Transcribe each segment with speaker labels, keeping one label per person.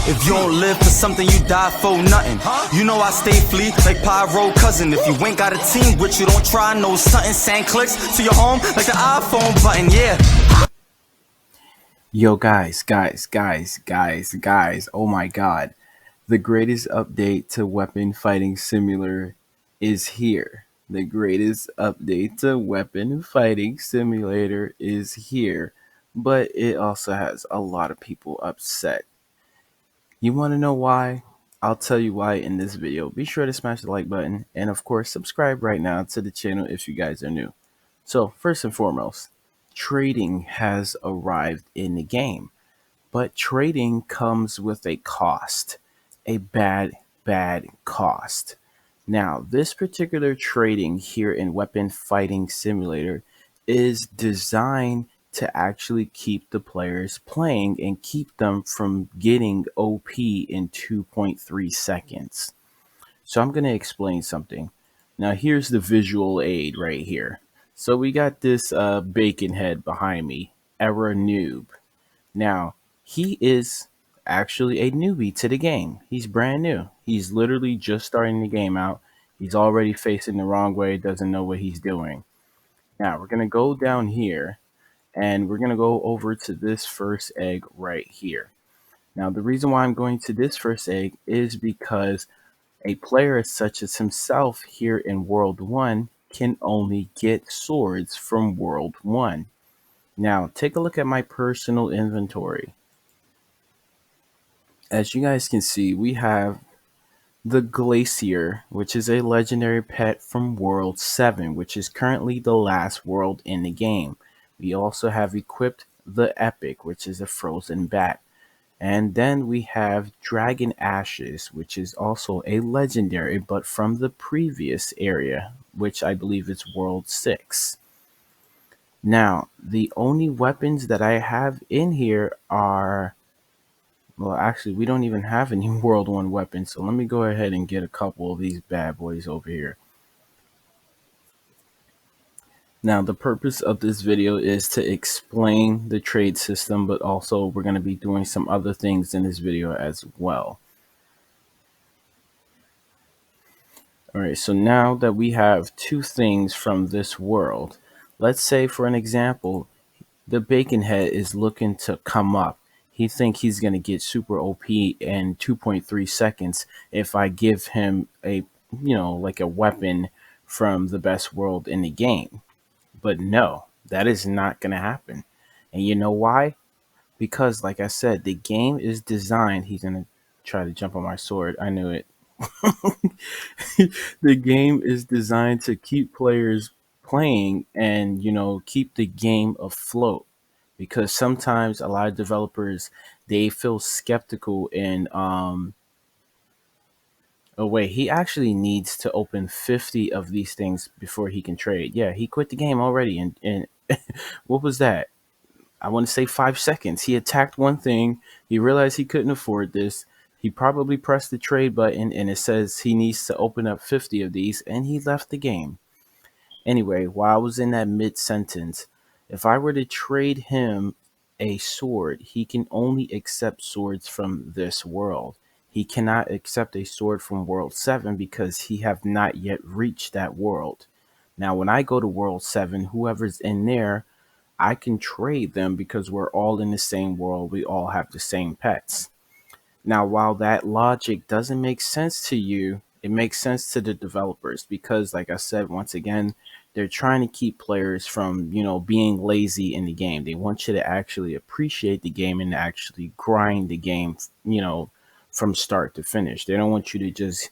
Speaker 1: If you don't live for something, you die for nothing. You know I stay flee like Pyro cousin. If you ain't got a team with you, don't try no something. Send clicks to your home like the iPhone button, yeah.
Speaker 2: Yo, guys, oh my god. The greatest update to Weapon Fighting Simulator is here. The greatest update to Weapon Fighting Simulator is here. But it also has a lot of people upset. You want to know why? I'll tell you why in this video. Be sure to smash the like button and of course subscribe right now to the channel if you guys are new. So first and foremost, trading has arrived in the game. But trading comes with a cost, a bad cost. Now, this particular trading here in Weapon Fighting Simulator is designed to actually keep the players playing and keep them from getting OP in 2.3 seconds. So I'm going to explain something. Now, here's the visual aid right here. So we got this bacon head behind me, Era Noob. Now, he is actually a newbie to the game. He's brand new. He's literally just starting the game out. He's already facing the wrong way, doesn't know what he's doing. Now, we're going to go down here and we're going to go over to this first egg right here. Now, the reason why I'm going to this first egg is because a player such as himself here in World 1 can only get swords from World 1. Now, take a look at my personal inventory. As you guys can see, we have the Glacier, which is a legendary pet from World 7, which is currently the last world in the game. We also have equipped the Epic, which is a frozen bat. And then we have Dragon Ashes, which is also a legendary, but from the previous area, which I believe is World 6. Now, the only weapons that I have in here are, well, actually, we don't even have any World 1 weapons, so let me go ahead and get a couple of these bad boys over here. Now, the purpose of this video is to explain the trade system, but also we're going to be doing some other things in this video as well. Alright, so now that we have two things from this world, let's say for an example, the bacon head is looking to come up. He think he's going to get super OP in 2.3 seconds if I give him a, like a weapon from the best world in the game. But no, that is not going to happen. And you know why? Because like I said, the game is designed. He's going to try to jump on my sword. I knew it. The game is designed to keep players playing and, keep the game afloat. Because sometimes a lot of developers, they feel skeptical and oh wait, he actually needs to open 50 of these things before he can trade. Yeah, he quit the game already and what was that? I want to say 5 seconds. He attacked one thing, he realized he couldn't afford this. He probably pressed the trade button and it says he needs to open up 50 of these and he left the game. Anyway, while I was in that mid-sentence, if I were to trade him a sword, he can only accept swords from this world. He cannot accept a sword from World 7 because he have not yet reached that world. Now, when I go to World 7, whoever's in there, I can trade them because we're all in the same world. We all have the same pets. Now, while that logic doesn't make sense to you, it makes sense to the developers because, like I said, once again, they're trying to keep players from, being lazy in the game. They want you to actually appreciate the game and actually grind the game, from start to finish. They don't want you to just,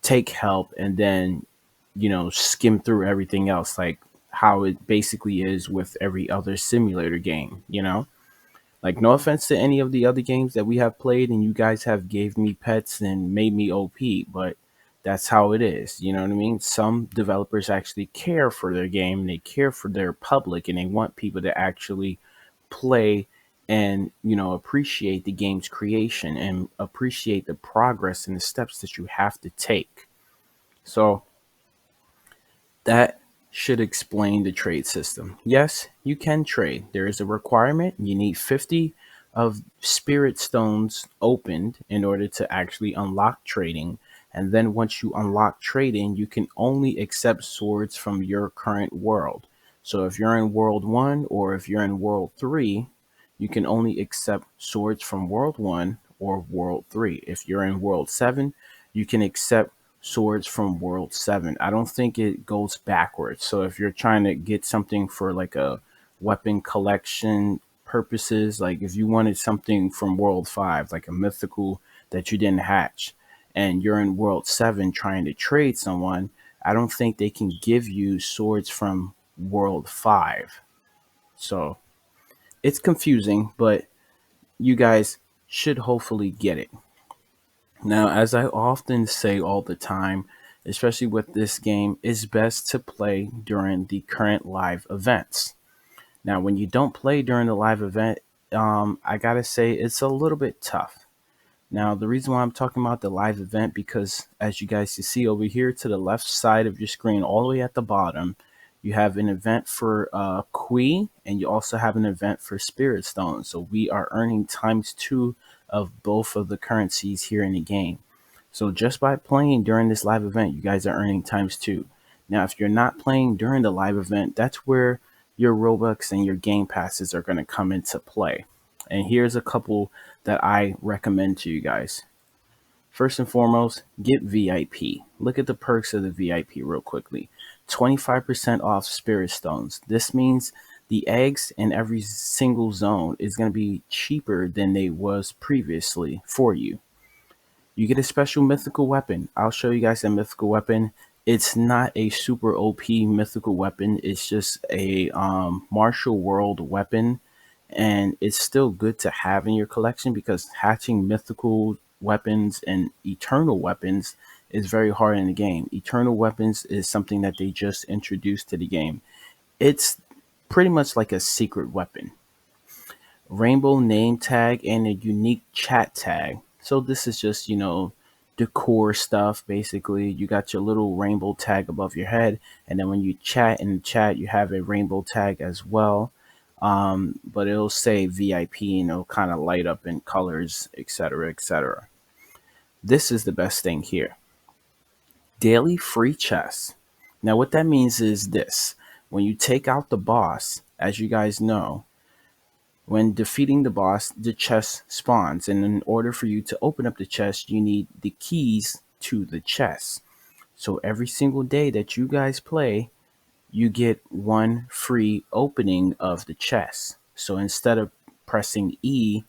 Speaker 2: take help and then, skim through everything else like how it basically is with every other simulator game, Like, no offense to any of the other games that we have played and you guys have gave me pets and made me OP, but that's how it is. You know what I mean? Some developers actually care for their game and they care for their public and they want people to actually play and, appreciate the game's creation and appreciate the progress and the steps that you have to take. So that should explain the trade system. Yes, you can trade. There is a requirement. You need 50 of spirit stones opened in order to actually unlock trading. And then once you unlock trading, you can only accept swords from your current world. So if you're in world 1 or if you're in world 3, you can only accept swords from world 1 or world 3. If you're in world 7, you can accept swords from world 7. I don't think it goes backwards. So if you're trying to get something for like a weapon collection purposes, like if you wanted something from world 5, like a mythical that you didn't hatch, and you're in world 7 trying to trade someone, I don't think they can give you swords from world 5. So it's confusing, but you guys should hopefully get it. Now, as I often say all the time, especially with this game, it's best to play during the current live events. Now, when you don't play during the live event, I gotta say it's a little bit tough. Now, the reason why I'm talking about the live event, because as you guys can see over here to the left side of your screen, all the way at the bottom, you have an event for Kui, and you also have an event for Spirit Stone. So we are earning times 2 of both of the currencies here in the game. So just by playing during this live event, you guys are earning times 2. Now, if you're not playing during the live event, that's where your Robux and your game passes are going to come into play. And here's a couple that I recommend to you guys. First and foremost, get VIP. Look at the perks of the VIP real quickly. 25% off Spirit Stones. This means the eggs in every single zone is going to be cheaper than they was previously for you. You get a special mythical weapon. I'll show you guys a mythical weapon. It's not a super OP mythical weapon. It's just a martial world weapon, and it's still good to have in your collection because hatching mythical weapons and eternal weapons is very hard in the game. Eternal weapons is something that they just introduced to the game. It's pretty much like a secret weapon. Rainbow name tag and a unique chat tag. So this is just, decor stuff basically. You got your little rainbow tag above your head, and then when you chat in the chat, you have a rainbow tag as well. But it'll say VIP and it'll kind of light up in colors, etc., etc. This is the best thing here. Daily free chests. Now, what that means is this: when you take out the boss, as you guys know, when defeating the boss, the chest spawns, and in order for you to open up the chest, you need the keys to the chest. So every single day that you guys play, you get one free opening of the chest. So instead of pressing E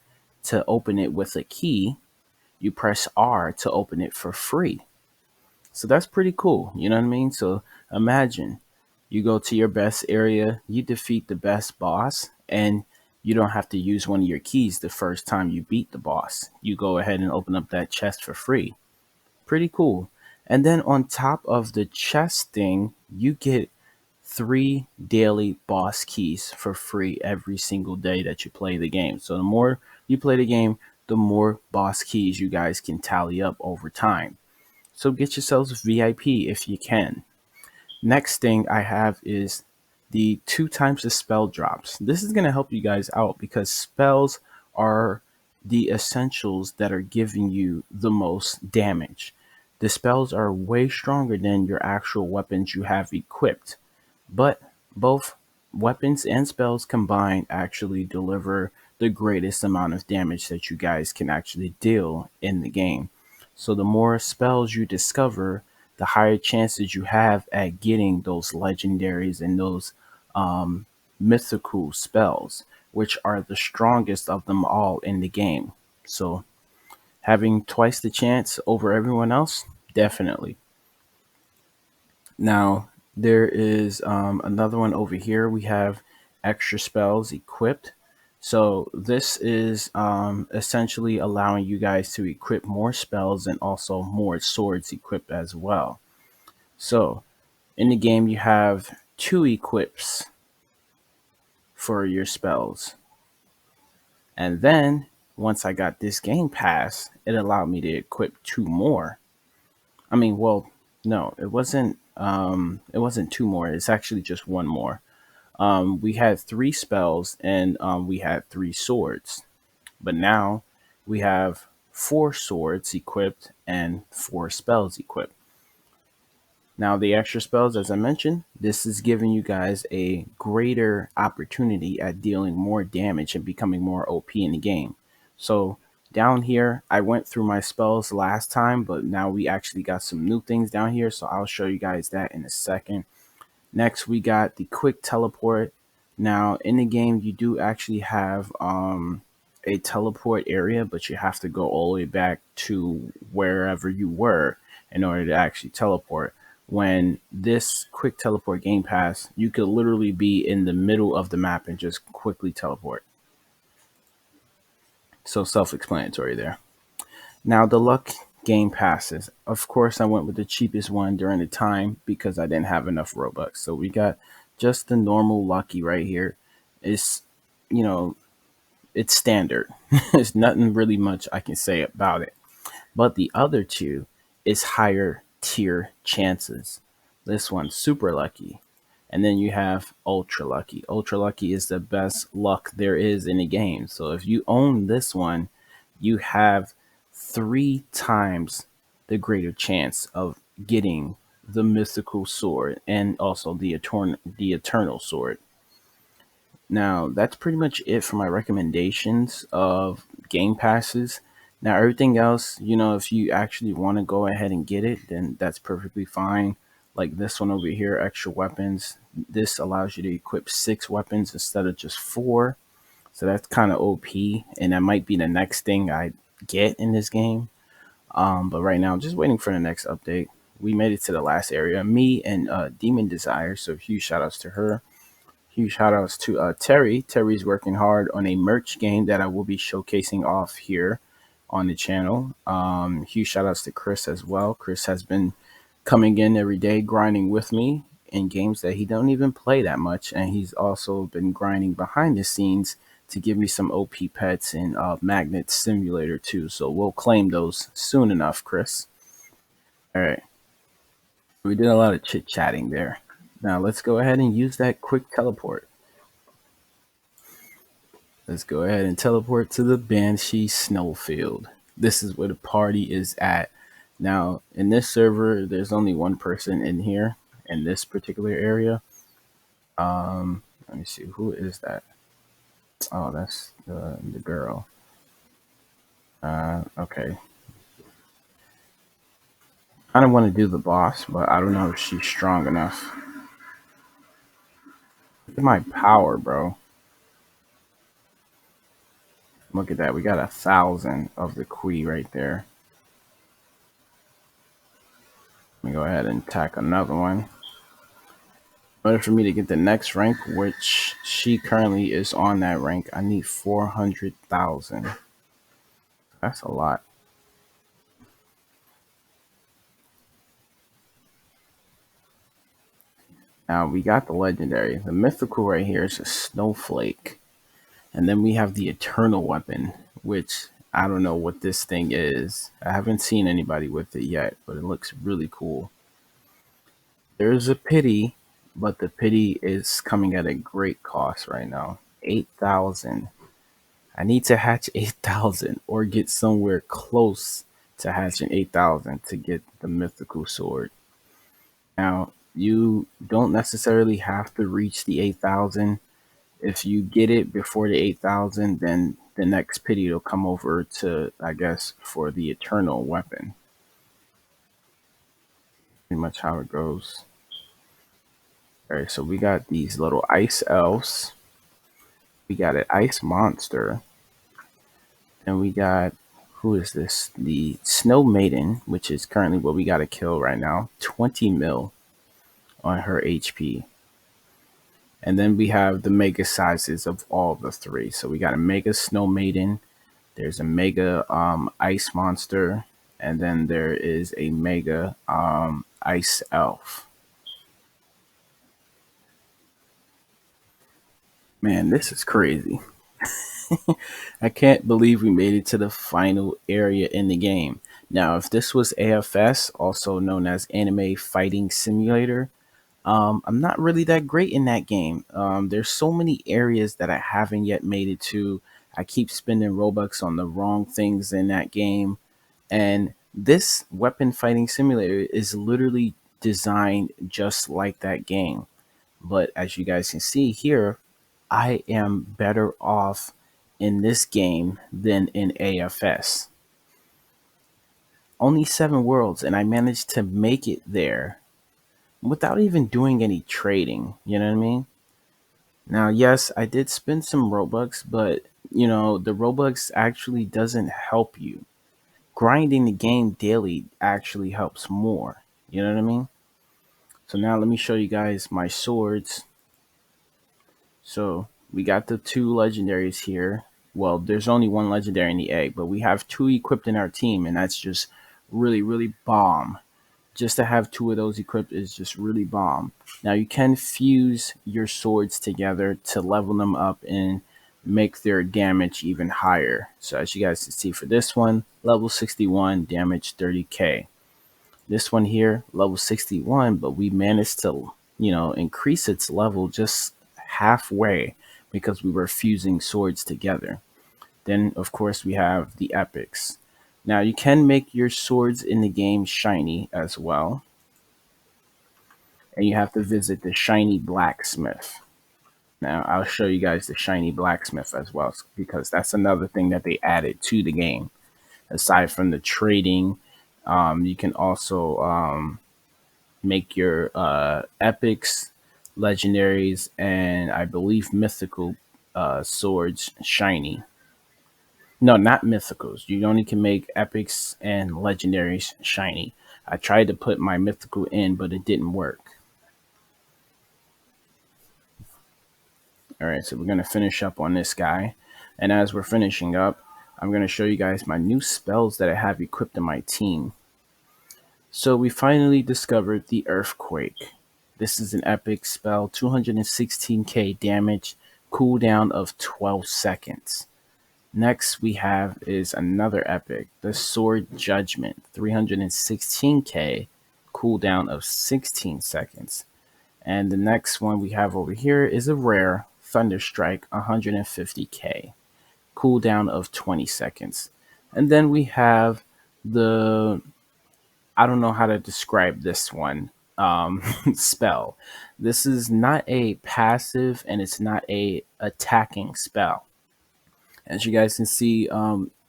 Speaker 2: to open it with a key, you press R to open it for free. So that's pretty cool. You know what I mean? So imagine you go to your best area, you defeat the best boss, and you don't have to use one of your keys the first time you beat the boss. You go ahead and open up that chest for free. Pretty cool. And then on top of the chest thing, you get 3 daily boss keys for free every single day that you play the game. So the more you play the game, the more boss keys you guys can tally up over time. So get yourselves VIP if you can. Next thing I have is the 2 times the spell drops. This is going to help you guys out because spells are the essentials that are giving you the most damage. The spells are way stronger than your actual weapons you have equipped, but both weapons and spells combined actually deliver the greatest amount of damage that you guys can actually deal in the game. So the more spells you discover, the higher chances you have at getting those legendaries and those mythical spells, which are the strongest of them all in the game. So having twice the chance over everyone else, definitely. Now, there is another one over here. We have extra spells equipped. So this is essentially allowing you guys to equip more spells and also more swords equipped as well. So in the game, you have 2 equips for your spells. And then once I got this game pass, it allowed me to equip 2 more. I mean, well, no, it wasn't 2 more. It's actually just 1 more. We had 3 spells and we had 3 swords. But now we have 4 swords equipped and 4 spells equipped. Now, the extra spells, as I mentioned, this is giving you guys a greater opportunity at dealing more damage and becoming more OP in the game. So, down here, I went through my spells last time, but now we actually got some new things down here. So, I'll show you guys that in a second. Next, we got the quick teleport. Now, in the game, you do actually have a teleport area, but you have to go all the way back to wherever you were in order to actually teleport. When this quick teleport game pass, you could literally be in the middle of the map and just quickly teleport. So self-explanatory there. Now the luck game passes. Of course, I went with the cheapest one during the time because I didn't have enough Robux. So we got just the normal lucky right here. It's, you know, it's standard. There's nothing really much I can say about it. But the other two is higher tier chances. This one's super lucky. And then you have ultra lucky. Ultra lucky is the best luck there is in the game. So if you own this one, you have 3 times the greater chance of getting the mythical sword and also the eternal sword. Now, that's pretty much it for my recommendations of game passes. Now, everything else, if you actually want to go ahead and get it, then that's perfectly fine. Like this one over here, extra weapons. This allows you to equip 6 weapons instead of just 4. So that's kind of OP, and that might be the next thing I get in this game. But right now, I'm just waiting for the next update. We made it to the last area. Me and Demon Desire, so huge shout outs to her. Huge shout outs to Terry. Terry's working hard on a merch game that I will be showcasing off here on the channel. Huge shout outs to Chris as well. Chris has been coming in every day, grinding with me in games that he don't even play that much. And he's also been grinding behind the scenes to give me some OP pets in Magnet Simulator too. So we'll claim those soon enough, Chris. All right. We did a lot of chit chatting there. Now let's go ahead and use that quick teleport. Let's go ahead and teleport to the Banshee Snowfield. This is where the party is at. Now, in this server, there's only one person in here in this particular area. Let me see, who is that? Oh, that's the girl. Okay. I don't want to do the boss, but I don't know if she's strong enough. Look at my power, bro. Look at that. We got 1,000 of the Kui right there. Let me go ahead and attack another one. In order for me to get the next rank, which she currently is on that rank, I need 400,000. That's a lot. Now we got the legendary. The mythical right here is a snowflake. And then we have the eternal weapon, which I don't know what this thing is. I haven't seen anybody with it yet, but it looks really cool. There's a pity, but the pity is coming at a great cost right now. 8,000. I need to hatch 8,000 or get somewhere close to hatching 8,000 to get the mythical sword. Now, you don't necessarily have to reach the 8,000. If you get it before the 8,000, then the next pity will come over to, I guess, for the eternal weapon. Pretty much how it goes. All right, so we got these little ice elves. We got an ice monster. And we got, who is this? The Snow Maiden, which is currently what we got to kill right now. 20 mil on her HP. And then we have the mega sizes of all the 3. So we got a mega Snow Maiden. There's a mega ice monster. And then there is a mega ice elf. Man, this is crazy. I can't believe we made it to the final area in the game. Now, if this was AFS, also known as Anime Fighting Simulator, I'm not really that great in that game. There's so many areas that I haven't yet made it to. I keep spending Robux on the wrong things in that game. And this weapon fighting simulator is literally designed just like that game. But as you guys can see here, I am better off in this game than in AFS. Only 7 worlds, and I managed to make it there without even doing any trading. You know what I mean? Now, yes, I did spend some Robux, but the Robux actually doesn't help you. Grinding the game daily actually helps more. You know what I mean? So now let me show you guys my swords. So we got the 2 legendaries here. Well, there's only 1 legendary in the egg, but we have 2 equipped in our team, and that's just really, really bomb. Just to have 2 of those equipped is just really bomb. Now you can fuse your swords together to level them up and make their damage even higher. So as you guys can see for this one, level 61, damage 30k. This one here, level 61, but we managed to, increase its level just halfway because we were fusing swords together. Then, of course, we have the epics. Now, you can make your swords in the game shiny as well. And you have to visit the shiny blacksmith. Now, I'll show you guys the shiny blacksmith as well, because that's another thing that they added to the game. Aside from the trading, you can also make your epics, legendaries, and I believe mythical swords shiny. No, not mythicals. You only can make epics and legendaries shiny. I tried to put my mythical in, but it didn't work. All right, so we're going to finish up on this guy. And as we're finishing up, I'm going to show you guys my new spells that I have equipped in my team. So we finally discovered the Earthquake. This is an epic spell, 216k damage, cooldown of 12 seconds. Next we have is another epic, the Sword Judgment, 316k, cooldown of 16 seconds. And the next one we have over here is a rare, Thunderstrike, 150k, cooldown of 20 seconds. And then we have the, I don't know how to describe this one, spell. This is not a passive and it's not a attacking spell. As you guys can see,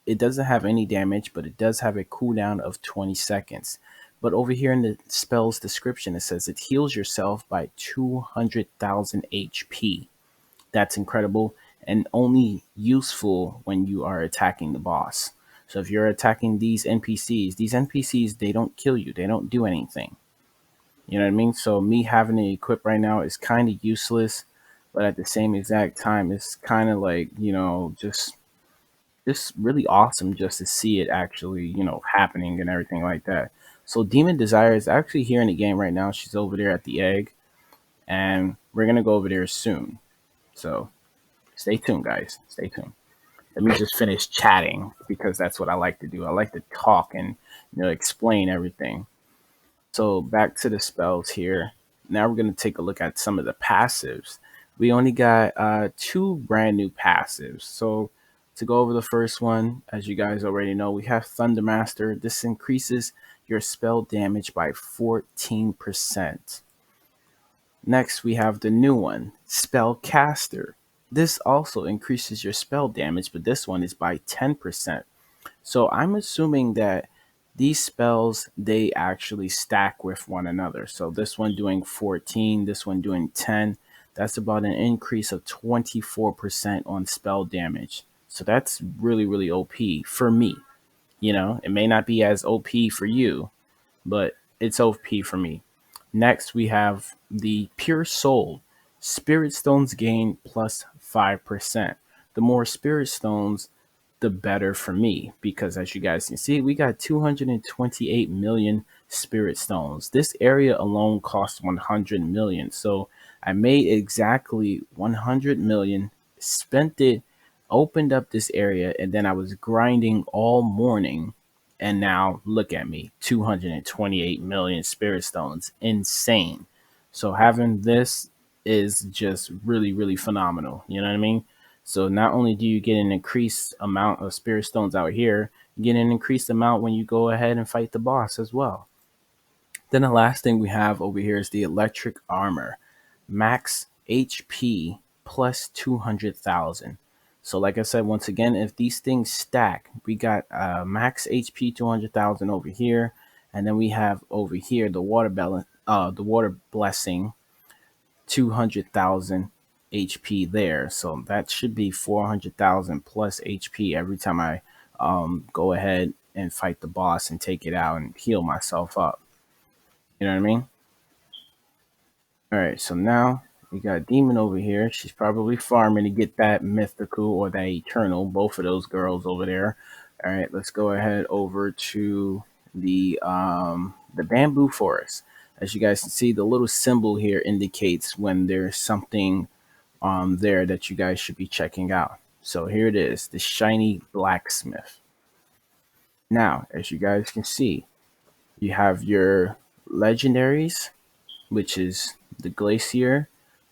Speaker 2: it doesn't have any damage, but it does have a cooldown of 20 seconds. But over here in the spell's description, it says it heals yourself by 200,000 HP. That's incredible and only useful when you are attacking the boss. So if you're attacking these NPCs, they don't kill you. They don't do anything. You know what I mean? So me having it equipped right now is kind of useless, but at the same exact time, it's kind of like, just really awesome just to see it actually, happening and everything like that. So Demon Desire is actually here in the game right now. She's over there at the egg, and we're going to go over there soon. So stay tuned, guys. Stay tuned. Let me just finish chatting because that's what I like to do. I like to talk and explain everything. So back to the spells here. Now we're going to take a look at some of the passives. We only got 2 brand new passives. So to go over the first one, as you guys already know, we have Thundermaster. This increases your spell damage by 14%. Next, we have the new one, Spellcaster. This also increases your spell damage, but this one is by 10%. So I'm assuming that these spells, they actually stack with one another. So this one doing 14, this one doing 10. That's about an increase of 24% on spell damage. So that's really, really OP for me. It may not be as OP for you, but it's OP for me. Next, we have the Pure Soul. Spirit Stones gain plus 5%. The more Spirit Stones, the better for me, because as you guys can see, we got 228 million Spirit Stones. This area alone costs 100 million. So I made exactly 100 million, spent it, opened up this area, and then I was grinding all morning. And now look at me, 228 million Spirit Stones. Insane. So having this is just really, really phenomenal. You know what I mean? So not only do you get an increased amount of spirit stones out here, you get an increased amount when you go ahead and fight the boss as well. Then the last thing we have over here is the electric armor, max HP plus 200,000. So like I said, once again, if these things stack, we got max HP 200,000 over here, and then we have over here the the water blessing 200,000 HP there. So that should be 400,000 plus HP every time I go ahead and fight the boss and take it out and heal myself up. You know what I mean? All right, so now we got Demon over here. She's probably farming to get that mythical or that eternal, both of those girls over there. All right, let's go ahead over to the bamboo forest. As you guys can see, the little symbol here indicates when there's something there that you guys should be checking out. So here it is, the shiny blacksmith. Now, as you guys can see, you have your legendaries, which is the glacier,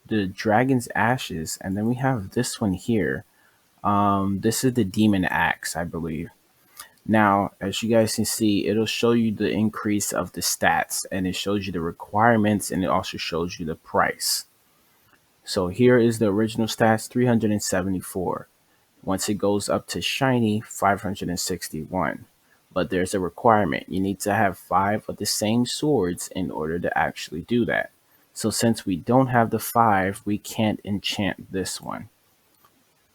Speaker 2: the dragon's ashes, and then we have this one here. This is the demon axe, I believe. Now, as you guys can see, it'll show you the increase of the stats, and it shows you the requirements, and it also shows you the price. So here is the original stats, 374. Once it goes up to shiny, 561. But there's a requirement. You need to have 5 of the same swords in order to actually do that. So since we don't have the 5, we can't enchant this one.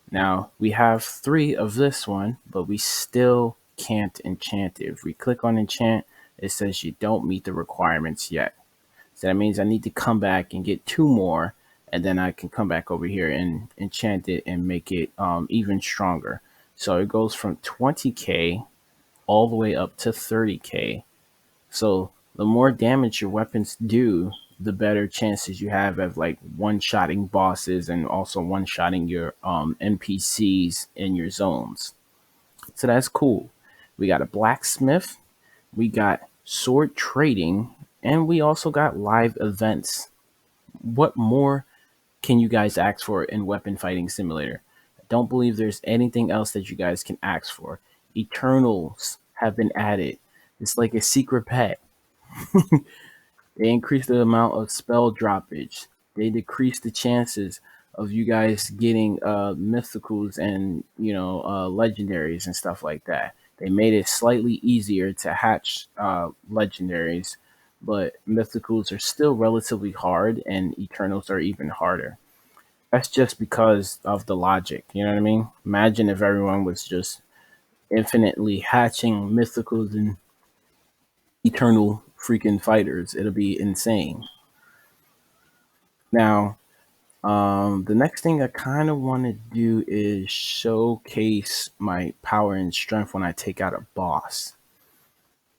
Speaker 2: Now, we have 3 of this one, but we still can't enchant it. If we click on enchant, it says you don't meet the requirements yet. So that means I need to come back and get 2 more, and then I can come back over here and enchant it and make it even stronger. So it goes from 20k all the way up to 30k. So the more damage your weapons do, the better chances you have of like one-shotting bosses and also one-shotting your NPCs in your zones. So that's cool. We got a blacksmith, we got sword trading, and we also got live events. What more can you guys ask for in Weapon Fighting Simulator? I don't believe there's anything else that you guys can ask for. Eternals have been added. It's like a secret pet. They increase the amount of spell droppage. They decrease the chances of you guys getting mythicals and legendaries and stuff like that. They made it slightly easier to hatch legendaries, but mythicals are still relatively hard, and eternals are even harder. That's just because of the logic. You know what I mean? Imagine if everyone was just infinitely hatching mythicals and eternal freaking fighters. It'll be insane. Now, the next thing I kind of want to do is showcase my power and strength when I take out a boss.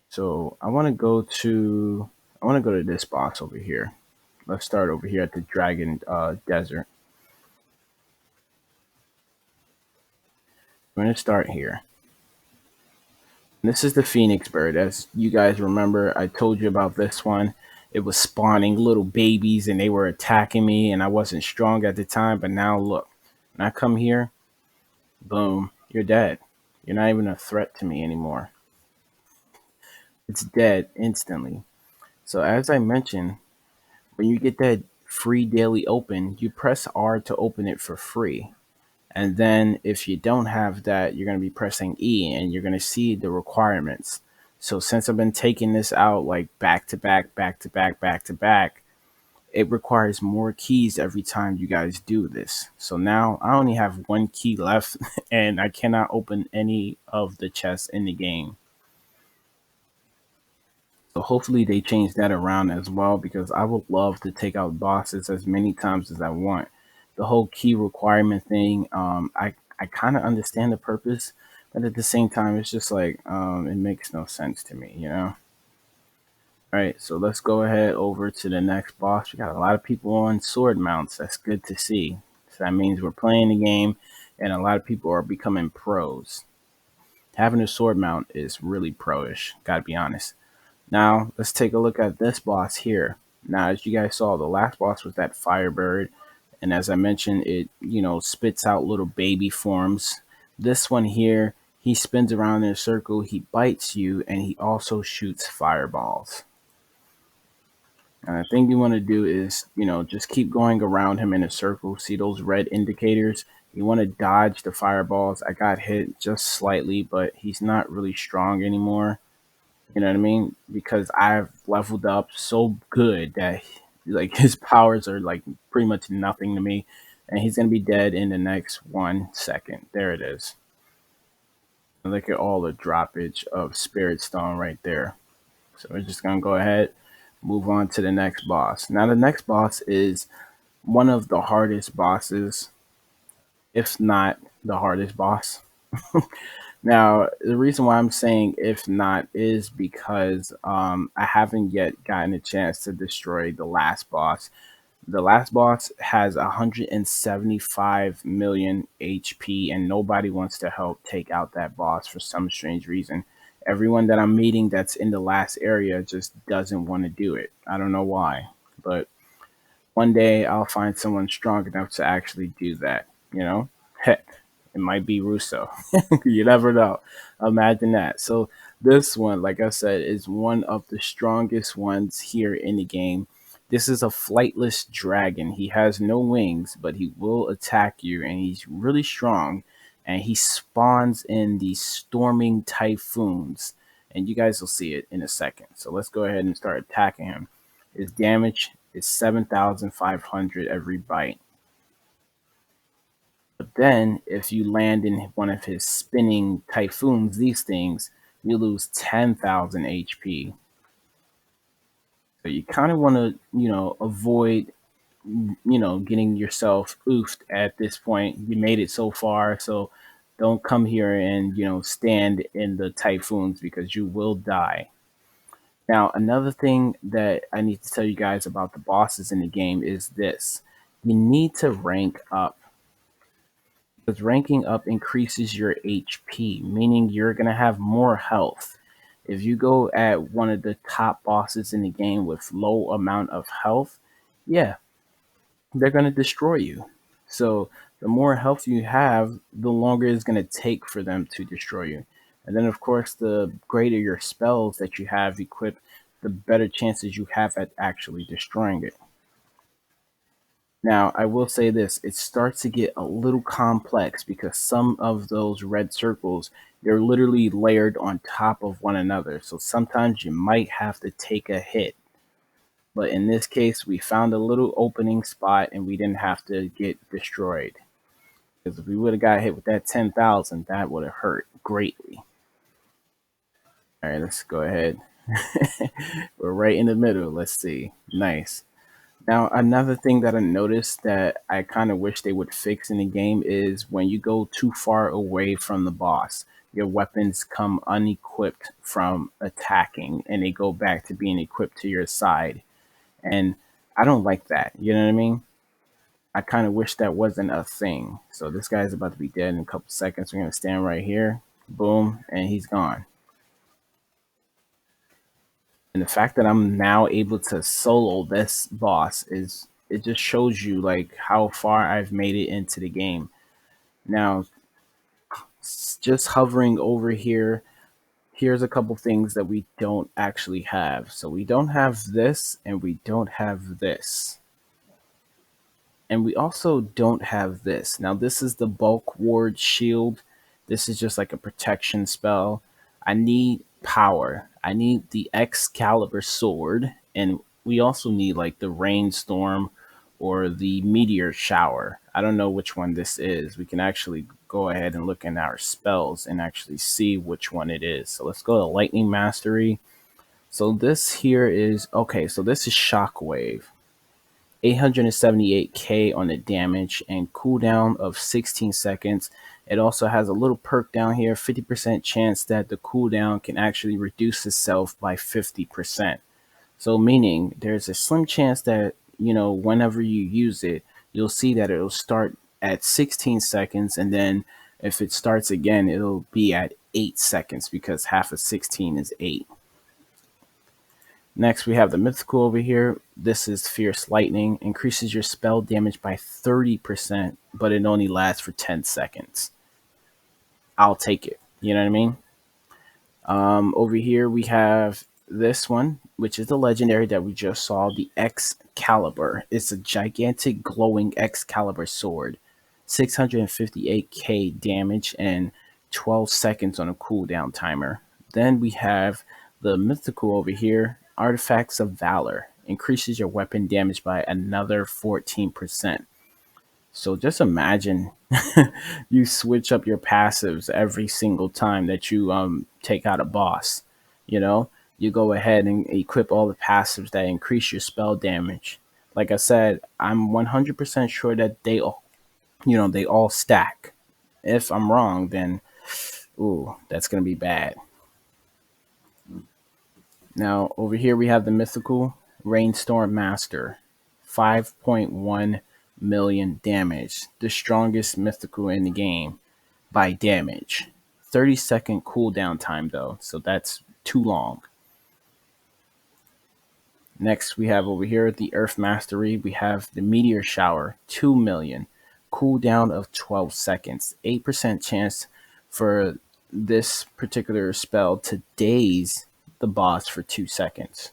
Speaker 2: So I want to go to this boss over here. Let's start over here at the Dragon Desert. I'm going to start here. This is the Phoenix bird. As you guys remember, I told you about this one. It was spawning little babies and they were attacking me, and I wasn't strong at the time, but now look. When I come here, boom, you're dead. You're not even a threat to me anymore. It's dead instantly. So as I mentioned, when you get that free daily open, you press R to open it for free. And then if you don't have that, you're going to be pressing E and you're going to see the requirements. So since I've been taking this out like back to back, back to back, back to back, it requires more keys every time you guys do this. So now I only have 1 key left and I cannot open any of the chests in the game. So hopefully they change that around as well, because I would love to take out bosses as many times as I want. The whole key requirement thing, I kind of understand the purpose, but at the same time, it's just like it makes no sense to me, you know? All right, so let's go ahead over to the next boss. We got a lot of people on sword mounts. That's good to see. So that means we're playing the game, and a lot of people are becoming pros. Having a sword mount is really pro-ish, gotta be honest. Now, let's take a look at this boss here. Now, as you guys saw, the last boss was that Firebird, And as I mentioned, it, spits out little baby forms. This one here, he spins around in a circle, he bites you, and he also shoots fireballs. And the thing you want to do is, just keep going around him in a circle. See those red indicators? You want to dodge the fireballs. I got hit just slightly, but he's not really strong anymore. You know what I mean? Because I've leveled up so good that like his powers are like pretty much nothing to me. And he's gonna be dead in the next 1 second. There it is. And look at all the droppage of Spirit Stone right there. So we're just gonna go ahead, move on to the next boss. Now the next boss is one of the hardest bosses, if not the hardest boss. Now, the reason why I'm saying if not is because I haven't yet gotten a chance to destroy the last boss. The last boss has 175 million HP, and nobody wants to help take out that boss for some strange reason. Everyone that I'm meeting that's in the last area just doesn't want to do it. I don't know why, but one day I'll find someone strong enough to actually do that, you know? Heck, it might be Russo. You never know. Imagine that. So this one, like I said, is one of the strongest ones here in the game. This is a flightless dragon. He has no wings, but he will attack you, and he's really strong. And he spawns in these storming typhoons. And you guys will see it in a second. So let's go ahead and start attacking him. His damage is 7,500 every bite. But then, if you land in one of his spinning typhoons, these things, you lose 10,000 HP. So you kind of want to, avoid, getting yourself oofed at this point. You made it so far, so don't come here and, stand in the typhoons because you will die. Now, another thing that I need to tell you guys about the bosses in the game is this. You need to rank up, because ranking up increases your HP, meaning you're going to have more health. If you go at one of the top bosses in the game with low amount of health, yeah, they're going to destroy you. So the more health you have, the longer it's going to take for them to destroy you. And then, of course, the greater your spells that you have equipped, the better chances you have at actually destroying it. Now, I will say this, it starts to get a little complex because some of those red circles, they're literally layered on top of one another. So sometimes you might have to take a hit. But in this case, we found a little opening spot and we didn't have to get destroyed. Because if we would have got hit with that 10,000, that would have hurt greatly. All right, let's go ahead. We're right in the middle. Let's see. Nice. Now, another thing that I noticed that I kind of wish they would fix in the game is when you go too far away from the boss, your weapons come unequipped from attacking and they go back to being equipped to your side. And I don't like that. You know what I mean? I kind of wish that wasn't a thing. So this guy's about to be dead in a couple seconds. We're going to stand right here. Boom. And he's gone. And the fact that I'm now able to solo this boss is, it just shows you like how far I've made it into the game. Now, just hovering over here, here's a couple things that we don't actually have. So we don't have this and we don't have this. And we also don't have this. Now this is the bulk ward shield. This is just like a protection spell. I need power. I need the Excalibur sword, and we also need like the Rainstorm or the Meteor Shower. I don't know which one this is. We can actually go ahead and look in our spells and actually see which one it is. So let's go to Lightning Mastery. So this here is, okay, so this is Shockwave. 878k on the damage and cooldown of 16 seconds. It also has a little perk down here, 50% chance that the cooldown can actually reduce itself by 50%. So meaning there's a slim chance that, whenever you use it, you'll see that it'll start at 16 seconds. And then if it starts again, it'll be at 8 seconds because half of 16 is 8. Next, we have the Mythical over here. This is Fierce Lightning. Increases your spell damage by 30%, but it only lasts for 10 seconds. I'll take it. You know what I mean? Over here we have this one, which is the legendary that we just saw, the Excalibur. It's a gigantic glowing Excalibur sword. 658k damage and 12 seconds on a cooldown timer. Then we have the Mythical over here, Artifacts of Valor. Increases your weapon damage by another 14%. So just imagine you switch up your passives every single time that you take out a boss. You know, you go ahead and equip all the passives that increase your spell damage. Like I said, I'm 100% sure that they all, they all stack. If I'm wrong, then ooh, that's gonna be bad. Now over here we have the Mythical Rainstorm Master, 5.1 million damage, the strongest Mythical in the game by damage. 30-second cooldown time though, so that's too long. Next we have over here the Earth Mastery. We have the Meteor Shower, 2 million, cooldown of 12 seconds, 8% chance for this particular spell to daze the boss for 2 seconds.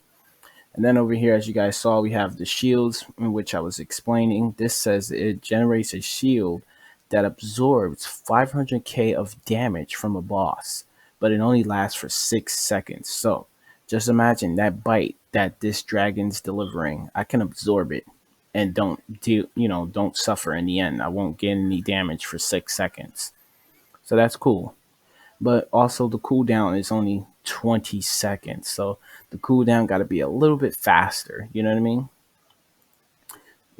Speaker 2: And then over here, as you guys saw, we have the shields, in which I was explaining. This says it generates a shield that absorbs 500k of damage from a boss, but it only lasts for 6 seconds. So just imagine that bite that this dragon's delivering. I can absorb it and don't suffer in the end. I won't get any damage for 6 seconds. So that's cool. But also the cooldown is only 20 seconds. So the cooldown got to be a little bit faster. You know what I mean?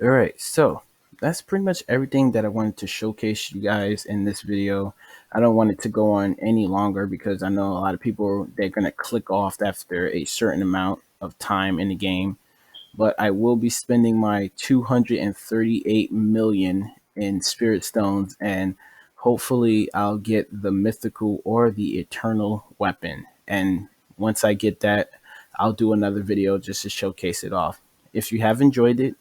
Speaker 2: All right. So that's pretty much everything that I wanted to showcase you guys in this video. I don't want it to go on any longer because I know a lot of people, they're going to click off after a certain amount of time in the game. But I will be spending my 238 million in Spirit Stones, and hopefully I'll get the Mythical or the Eternal weapon. And once I get that, I'll do another video just to showcase it off. If you have enjoyed it,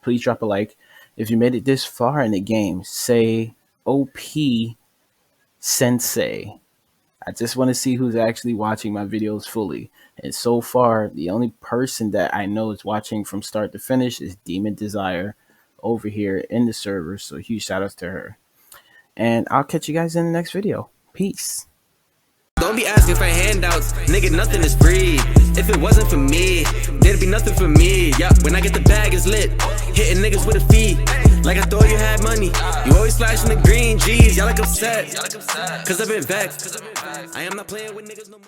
Speaker 2: please drop a like. If you made it this far in the game, say OP Sensei. I just want to see who's actually watching my videos fully. And so far, the only person that I know is watching from start to finish is Demon Desire over here in the server. So huge shout outs to her. And I'll catch you guys in the next video. Peace.
Speaker 3: Don't be asking for handouts, nigga, nothing is free. If it wasn't for me, there'd be nothing for me. Yeah, when I get the bag, it's lit. Hitting niggas with a feed, like I thought you had money. You always flashing the green G's, y'all like upset. Cause I've been vexed. I am not playing with niggas no more.